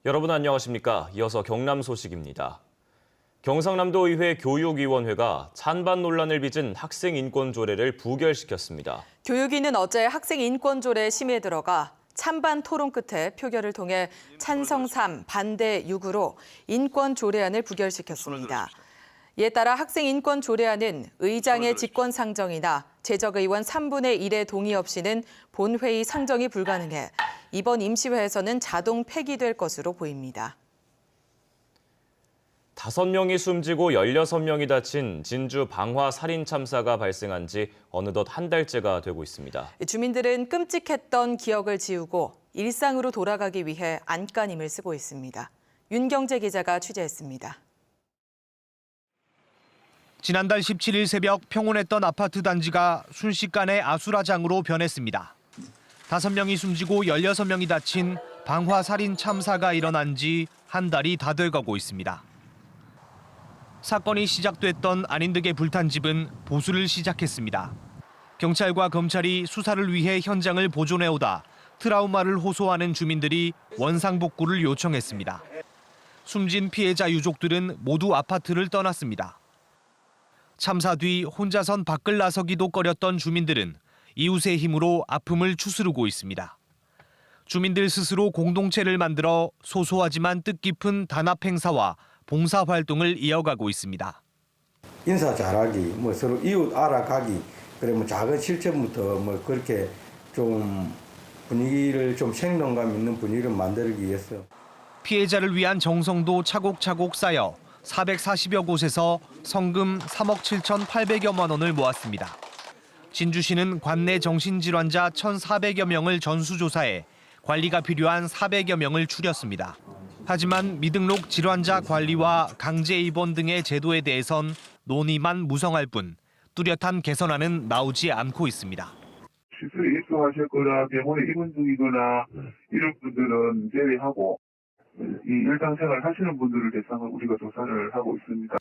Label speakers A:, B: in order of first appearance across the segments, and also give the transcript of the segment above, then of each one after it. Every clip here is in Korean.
A: 여러분 안녕하십니까? 이어서 경남 소식입니다. 경상남도의회 교육위원회가 찬반 논란을 빚은 학생 인권 조례를 부결시켰습니다.
B: 교육위는 어제 학생 인권 조례 심의에 들어가 찬반 토론 끝에 표결을 통해 찬성 3, 반대 6으로 인권 조례안을 부결시켰습니다. 이에 따라 학생 인권 조례안은 의장의 직권 상정이나 제적의원 3분의 1의 동의 없이는 본회의 상정이 불가능해 이번 임시회에서는 자동 폐기될 것으로 보입니다.
A: 5명이 숨지고 16명이 다친 진주 방화 살인 참사가 발생한 지 어느덧 한 달째가 되고 있습니다.
B: 주민들은 끔찍했던 기억을 지우고 일상으로 돌아가기 위해 안간힘을 쓰고 있습니다. 윤경재 기자가 취재했습니다.
C: 지난달 17일 새벽 평온했던 아파트 단지가 순식간에 아수라장으로 변했습니다. 5명이 숨지고 16명이 다친 방화 살인 참사가 일어난 지 한 달이 다 돼가고 있습니다. 사건이 시작됐던 안인득의 불탄 집은 보수를 시작했습니다. 경찰과 검찰이 수사를 위해 현장을 보존해오다 트라우마를 호소하는 주민들이 원상복구를 요청했습니다. 숨진 피해자 유족들은 모두 아파트를 떠났습니다. 참사 뒤 혼자선 밖을 나서기도 꺼렸던 주민들은 이웃의 힘으로 아픔을 추스르고 있습니다. 주민들 스스로 공동체를 만들어 소소하지만 뜻깊은 단합 행사와 봉사 활동을 이어가고 있습니다.
D: 인사 잘하기, 서로 이웃 알아가기, 그래 작은 실천부터 그렇게 좀 분위기를 좀 생동감 있는 분위기를 만들기 위해서.
C: 피해자를 위한 정성도 차곡차곡 쌓여 440여 곳에서 성금 3억 7,800여만 원을 모았습니다. 진주시는 관내 정신질환자 1,400여 명을 전수조사해 관리가 필요한 400여 명을 추렸습니다. 하지만 미등록 질환자 관리와 강제 입원 등의 제도에 대해선 논의만 무성할 뿐 뚜렷한 개선안은 나오지 않고 있습니다.
E: 시술에 입소하실 거나 병원에 입원 중이거나 이런 분들은 제외하고 이 일상생활 하시는 분들을 대상으로 우리가 조사를 하고 있습니다.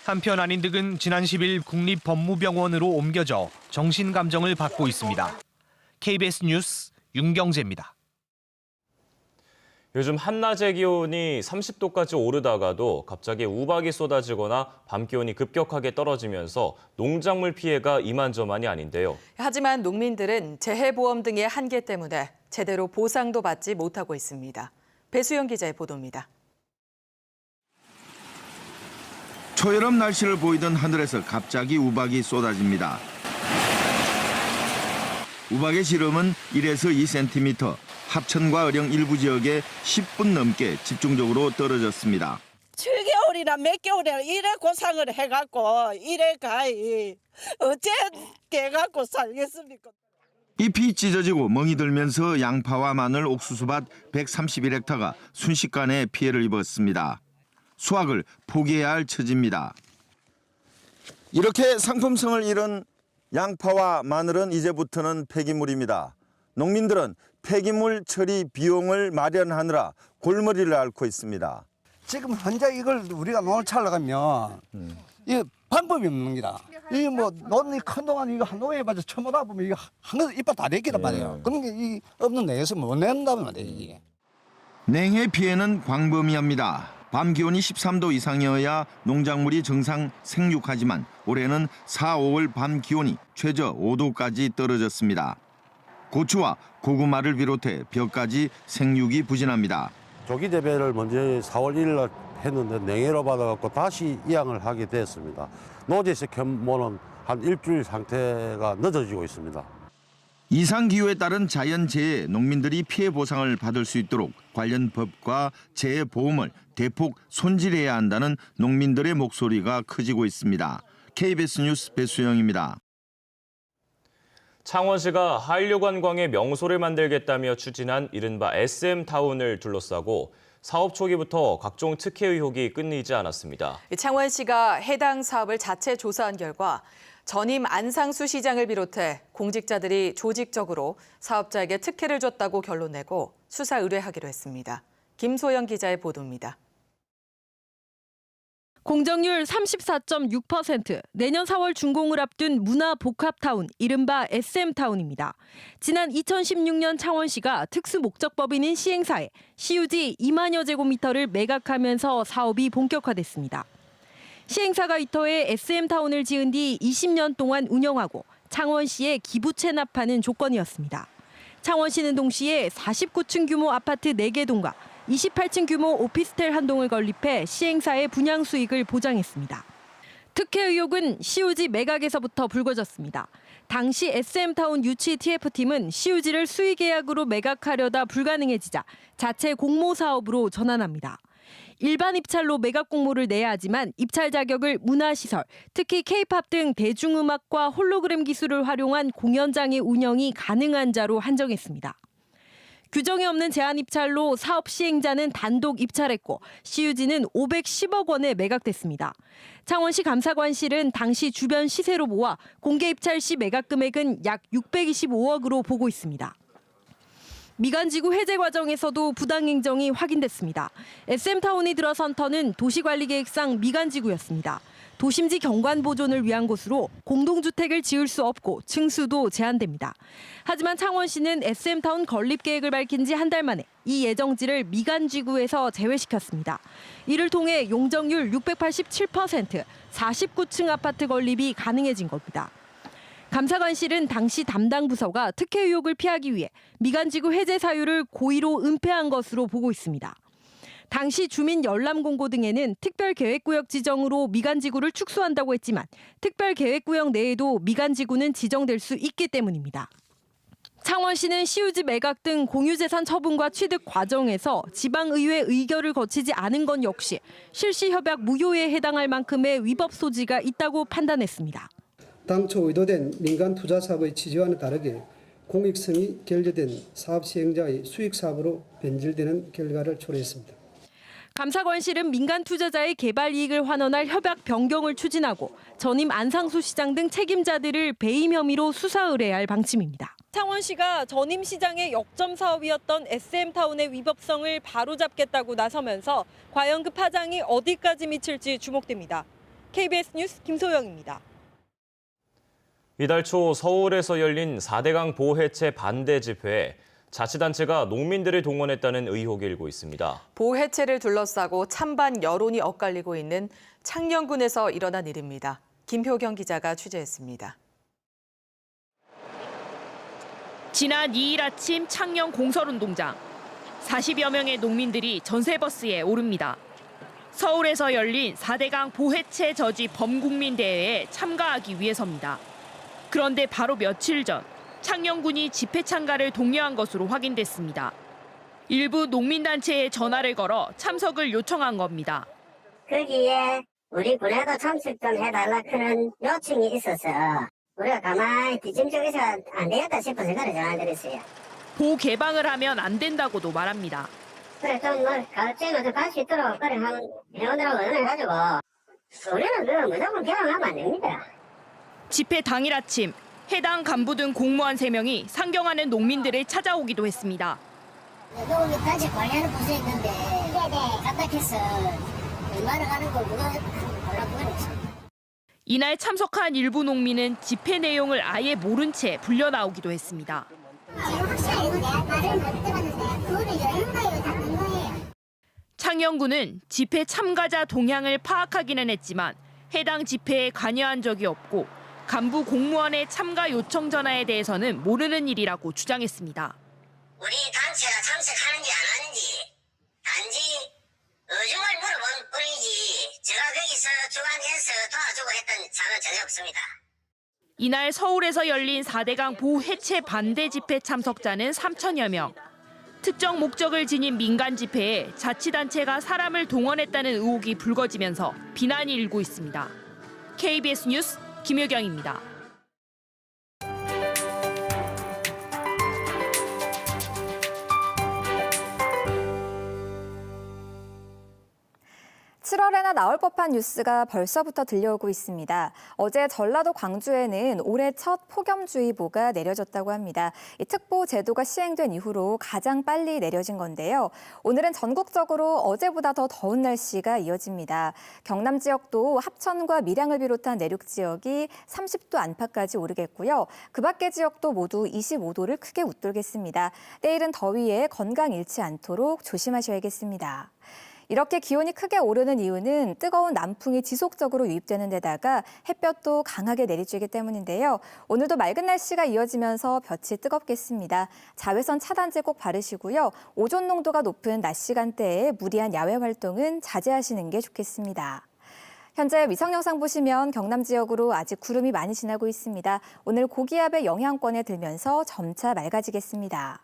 C: 한편 안인득은 지난 10일 국립법무병원으로 옮겨져 정신감정을 받고 있습니다. KBS 뉴스 윤경재입니다.
A: 요즘 한낮의 기온이 30도까지 오르다가도 갑자기 우박이 쏟아지거나 밤 기온이 급격하게 떨어지면서 농작물 피해가 이만저만이 아닌데요.
B: 하지만 농민들은 재해보험 등의 한계 때문에 제대로 보상도 받지 못하고 있습니다. 배수영 기자의 보도입니다.
F: 초여름 날씨를 보이던 하늘에서 갑자기 우박이 쏟아집니다. 우박의 지름은 1에서 2cm, 합천과 어령 일부 지역에 10분 넘게 집중적으로 떨어졌습니다.
G: 7개월이나 몇 개월이나 이래 고상을 해갖고 이래 가이 어째 돼갖고 살겠습니까?
F: 잎이 찢어지고 멍이 들면서 양파와 마늘, 옥수수밭 131헥타가 순식간에 피해를 입었습니다. 수확을 포기해야 할 처지입니다. 이렇게 상품성을 잃은 양파와 마늘은 이제부터는 폐기물입니다. 농민들은 폐기물 처리 비용을 마련하느라 골머리를 앓고 있습니다.
H: 지금 현재 이걸 우리가 논을 차려 가면 이 방법이 없는 거다. 이 논이 큰 동안 이거 한 농에 봐서 처먹다 보면 이거 한 거 이빨 다 내기란 말이에요. 그런 게 이 없는 내에서 못 낸다는 말이에요 이게.
F: 냉해 피해는 광범위합니다. 밤 기온이 13도 이상이어야 농작물이 정상 생육하지만 올해는 4, 5월 밤 기온이 최저 5도까지 떨어졌습니다. 고추와 고구마를 비롯해 벼까지 생육이 부진합니다.
I: 조기 재배를 먼저 4월 1일 날 했는데 냉해로 받아갖고 다시 이양을 하게 됐습니다. 노지에서 견모는 한 일주일 상태가 늦어지고 있습니다.
F: 이상기후에 따른 자연재해 농민들이 피해 보상을 받을 수 있도록 관련 법과 재해보험을 대폭 손질해야 한다는 농민들의 목소리가 커지고 있습니다. KBS 뉴스 배수영입니다.
A: 창원시가 한류관광의 명소를 만들겠다며 추진한 이른바 SM타운을 둘러싸고 사업 초기부터 각종 특혜 의혹이 끊이지 않았습니다.
B: 창원시가 해당 사업을 자체 조사한 결과 전임 안상수 시장을 비롯해 공직자들이 조직적으로 사업자에게 특혜를 줬다고 결론 내고 수사 의뢰하기로 했습니다. 김소영 기자의 보도입니다.
J: 공정률 34.6%, 내년 4월 준공을 앞둔 문화복합타운, 이른바 SM타운입니다. 지난 2016년 창원시가 특수목적법인인 시행사에 시유지 2만여 제곱미터를 매각하면서 사업이 본격화됐습니다. 시행사가 이터에 SM타운을 지은 뒤 20년 동안 운영하고 창원시에 기부 체납하는 조건이었습니다. 창원시는 동시에 49층 규모 아파트 4개 동과 28층 규모 오피스텔 한 동을 건립해 시행사의 분양 수익을 보장했습니다. 특혜 의혹은 시우지 매각에서부터 불거졌습니다. 당시 SM타운 유치 TF팀은 시우지를 수의계약으로 매각하려다 불가능해지자 자체 공모 사업으로 전환합니다. 일반 입찰로 매각 공모를 내야 하지만 입찰 자격을 문화시설, 특히 K-팝 등 대중음악과 홀로그램 기술을 활용한 공연장의 운영이 가능한 자로 한정했습니다. 규정이 없는 제한 입찰로 사업 시행자는 단독 입찰했고 시유지는 510억 원에 매각됐습니다. 창원시 감사관실은 당시 주변 시세로 모아 공개 입찰 시 매각 금액은 약 625억으로 보고 있습니다. 미간지구 해제 과정에서도 부당행정이 확인됐습니다. SM타운이 들어선 터는 도시관리계획상 미간지구였습니다. 도심지 경관 보존을 위한 곳으로 공동주택을 지을 수 없고 층수도 제한됩니다. 하지만 창원시는 SM타운 건립 계획을 밝힌 지 한 달 만에 이 예정지를 미간지구에서 제외시켰습니다. 이를 통해 용적률 687%, 49층 아파트 건립이 가능해진 겁니다. 감사관실은 당시 담당 부서가 특혜 의혹을 피하기 위해 미간지구 해제 사유를 고의로 은폐한 것으로 보고 있습니다. 당시 주민 열람 공고 등에는 특별계획구역 지정으로 미간지구를 축소한다고 했지만 특별계획구역 내에도 미간지구는 지정될 수 있기 때문입니다. 창원시는 시우지 매각 등 공유재산 처분과 취득 과정에서 지방의회 의결을 거치지 않은 건 역시 실시협약 무효에 해당할 만큼의 위법 소지가 있다고 판단했습니다.
K: 당초 의도된 민간 투자 사업의 취지와는 다르게 공익성이 결여된 사업 시행자의 수익 사업으로 변질되는 결과를 초래했습니다.
J: 감사관실은 민간 투자자의 개발 이익을 환원할 협약 변경을 추진하고 전임 안상수 시장 등 책임자들을 배임 혐의로 수사 의뢰할 방침입니다. 창원시가 전임 시장의 역점 사업이었던 SM타운의 위법성을 바로잡겠다고 나서면서 과연 그 파장이 어디까지 미칠지 주목됩니다. KBS 뉴스 김소영입니다.
A: 이달 초 서울에서 열린 4대강 보호 해체 반대 집회에 자치단체가 농민들을 동원했다는 의혹이 일고 있습니다.
B: 보호 해체를 둘러싸고 찬반 여론이 엇갈리고 있는 창녕군에서 일어난 일입니다. 김효경 기자가 취재했습니다.
L: 지난 2일 아침 창녕 공설운동장. 40여 명의 농민들이 전세버스에 오릅니다. 서울에서 열린 4대강 보해체 저지 범국민대회에 참가하기 위해서입니다. 그런데 바로 며칠 전 창녕군이 집회 참가를 독려한 것으로 확인됐습니다. 일부 농민단체에 전화를 걸어 참석을 요청한 겁니다.
M: 거기에 우리 군에도 참석 좀 해달라 그런 요청이 있어서 우리가 가만히 뒤짐쪽에서 안 되겠다 싶어서 그래 전화드렸어요.
L: 보 개방을 하면 안 된다고도 말합니다.
M: 그래 좀 가을쯤에 갈 수 있도록 그래 한 회원들하고 의논해가지고 우리는 그 무조건 개방하면 안 됩니다.
L: 집회 당일 아침 해당 간부 등 공무원 3명이 상경하는 농민들을 찾아오기도 했습니다.
M: 여기 단체 관리하는 부서에 있는데 답답해서 얼마나 가는 거 누가 몰라보겠어.
L: 이날 참석한 일부 농민은 집회 내용을 아예 모른 채 불려 나오기도 했습니다. 창녕군은 집회 참가자 동향을 파악하기는 했지만 해당 집회에 관여한 적이 없고 간부 공무원의 참가 요청 전화에 대해서는 모르는 일이라고 주장했습니다.
M: 우리 단체가 참석하는지 안 하는지 단지 의중을 물어본 뿐이지 제가 거기서 주관해서 도와주고 했던 자는 전혀 없습니다.
L: 이날 서울에서 열린 4대강 보호 해체 반대 집회 참석자는 3천여 명. 특정 목적을 지닌 민간 집회에 자치단체가 사람을 동원했다는 의혹이 불거지면서 비난이 일고 있습니다. KBS 뉴스 김효경입니다.
N: (7월) 주말에나 나올 법한 뉴스가 벌써부터 들려오고 있습니다. 어제 전라도 광주에는 올해 첫 폭염주의보가 내려졌다고 합니다. 이 특보 제도가 시행된 이후로 가장 빨리 내려진 건데요. 오늘은 전국적으로 어제보다 더 더운 날씨가 이어집니다. 경남 지역도 합천과 밀양을 비롯한 내륙 지역이 30도 안팎까지 오르겠고요. 그 밖의 지역도 모두 25도를 크게 웃돌겠습니다. 내일은 더위에 건강 잃지 않도록 조심하셔야겠습니다. 이렇게 기온이 크게 오르는 이유는 뜨거운 남풍이 지속적으로 유입되는 데다가 햇볕도 강하게 내리쬐기 때문인데요. 오늘도 맑은 날씨가 이어지면서 볕이 뜨겁겠습니다. 자외선 차단제 꼭 바르시고요. 오존 농도가 높은 낮 시간대에 무리한 야외 활동은 자제하시는 게 좋겠습니다. 현재 위성 영상 보시면 경남 지역으로 아직 구름이 많이 지나고 있습니다. 오늘 고기압의 영향권에 들면서 점차 맑아지겠습니다.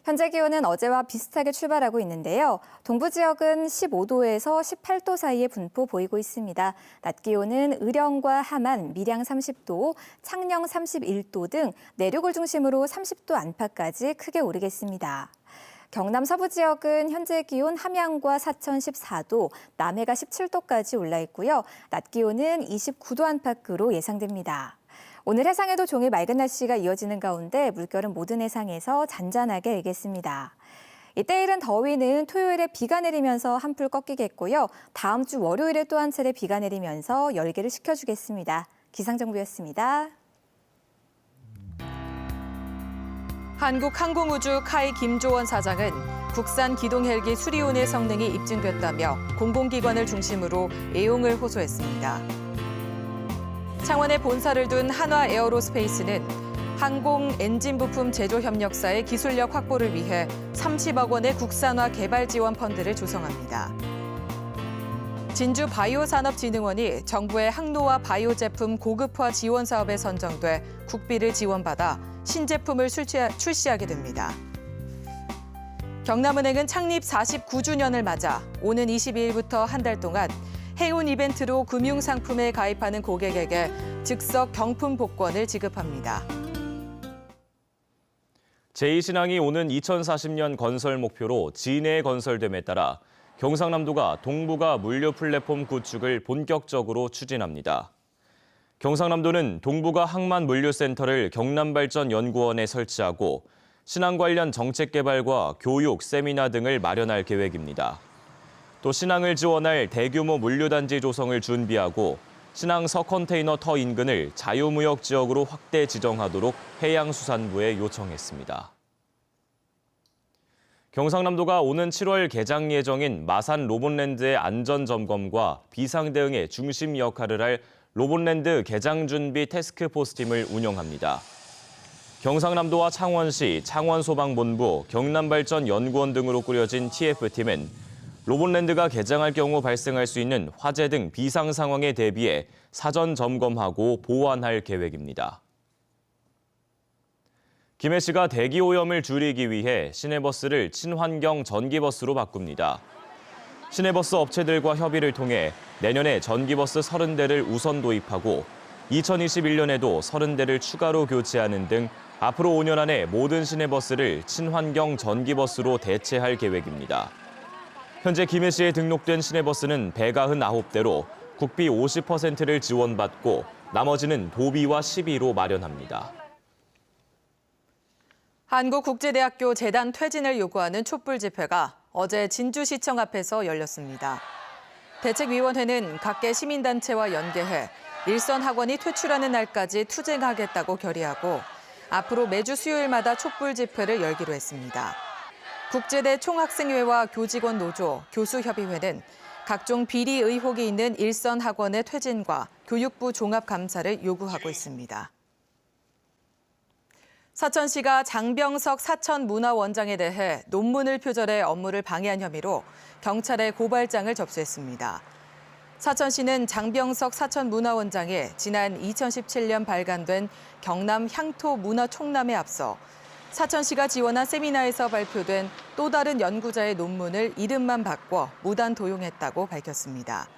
N: 현재 기온은 어제와 비슷하게 출발하고 있는데요. 동부 지역은 15도에서 18도 사이의 분포 보이고 있습니다. 낮 기온은 의령과 함안, 밀양 30도, 창녕 31도 등 내륙을 중심으로 30도 안팎까지 크게 오르겠습니다. 경남 서부 지역은 현재 기온 함양과 사천 14도, 남해가 17도까지 올라 있고요. 낮 기온은 29도 안팎으로 예상됩니다. 오늘 해상에도 종일 맑은 날씨가 이어지는 가운데 물결은 모든 해상에서 잔잔하게 일겠습니다. 이때 이른 더위는 토요일에 비가 내리면서 한풀 꺾이겠고요. 다음 주 월요일에 또 한 차례 비가 내리면서 열기를 식혀주겠습니다. 기상정보였습니다.
B: 한국항공우주 카이 김조원 사장은 국산 기동 헬기 수리온의 성능이 입증됐다며 공공기관을 중심으로 애용을 호소했습니다. 창원에 본사를 둔 한화 에어로스페이스는 항공 엔진 부품 제조 협력사의 기술력 확보를 위해 30억 원의 국산화 개발 지원 펀드를 조성합니다. 진주바이오산업진흥원이 정부의 항노화 바이오 제품 고급화 지원 사업에 선정돼 국비를 지원받아 신제품을 출시하게 됩니다. 경남은행은 창립 49주년을 맞아 오는 22일부터 한 달 동안 해운 이벤트로 금융상품에 가입하는 고객에게 즉석 경품 복권을 지급합니다.
A: 제2신항이 오는 2040년 건설 목표로 진해에 건설됨에 따라 경상남도가 동부가 물류 플랫폼 구축을 본격적으로 추진합니다. 경상남도는 동부가 항만 물류센터를 경남발전연구원에 설치하고 신항 관련 정책 개발과 교육, 세미나 등을 마련할 계획입니다. 또 신항을 지원할 대규모 물류단지 조성을 준비하고 신항 서컨테이너 터 인근을 자유무역 지역으로 확대 지정하도록 해양수산부에 요청했습니다. 경상남도가 오는 7월 개장 예정인 마산 로봇랜드의 안전점검과 비상대응의 중심 역할을 할 로봇랜드 개장준비 태스크포스팀을 운영합니다. 경상남도와 창원시, 창원소방본부, 경남발전연구원 등으로 꾸려진 TF팀은 로봇랜드가 개장할 경우 발생할 수 있는 화재 등 비상 상황에 대비해 사전 점검하고 보완할 계획입니다. 김해시가 대기 오염을 줄이기 위해 시내버스를 친환경 전기버스로 바꿉니다. 시내버스 업체들과 협의를 통해 내년에 전기버스 30대를 우선 도입하고 2021년에도 30대를 추가로 교체하는 등 앞으로 5년 안에 모든 시내버스를 친환경 전기버스로 대체할 계획입니다. 현재 김해시에 등록된 시내버스는 199대로 국비 50%를 지원받고 나머지는 도비와 시비로 마련합니다.
B: 한국국제대학교 재단 퇴진을 요구하는 촛불 집회가 어제 진주시청 앞에서 열렸습니다. 대책위원회는 각계 시민단체와 연계해 일선 학원이 퇴출하는 날까지 투쟁하겠다고 결의하고 앞으로 매주 수요일마다 촛불 집회를 열기로 했습니다. 국제대 총학생회와 교직원 노조, 교수협의회는 각종 비리 의혹이 있는 일선 학원의 퇴진과 교육부 종합감사를 요구하고 있습니다. 사천시가 장병석 사천문화원장에 대해 논문을 표절해 업무를 방해한 혐의로 경찰에 고발장을 접수했습니다. 사천시는 장병석 사천문화원장이 지난 2017년 발간된 경남 향토 문화총람에 앞서 사천시가 지원한 세미나에서 발표된 또 다른 연구자의 논문을 이름만 바꿔 무단 도용했다고 밝혔습니다.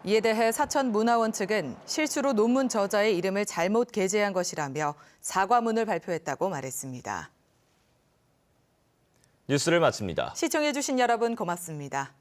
B: 이에 대해 사천문화원 측은 실수로 논문 저자의 이름을 잘못 게재한 것이라며 사과문을 발표했다고 말했습니다.
A: 뉴스를 마칩니다.
B: 시청해주신 여러분 고맙습니다.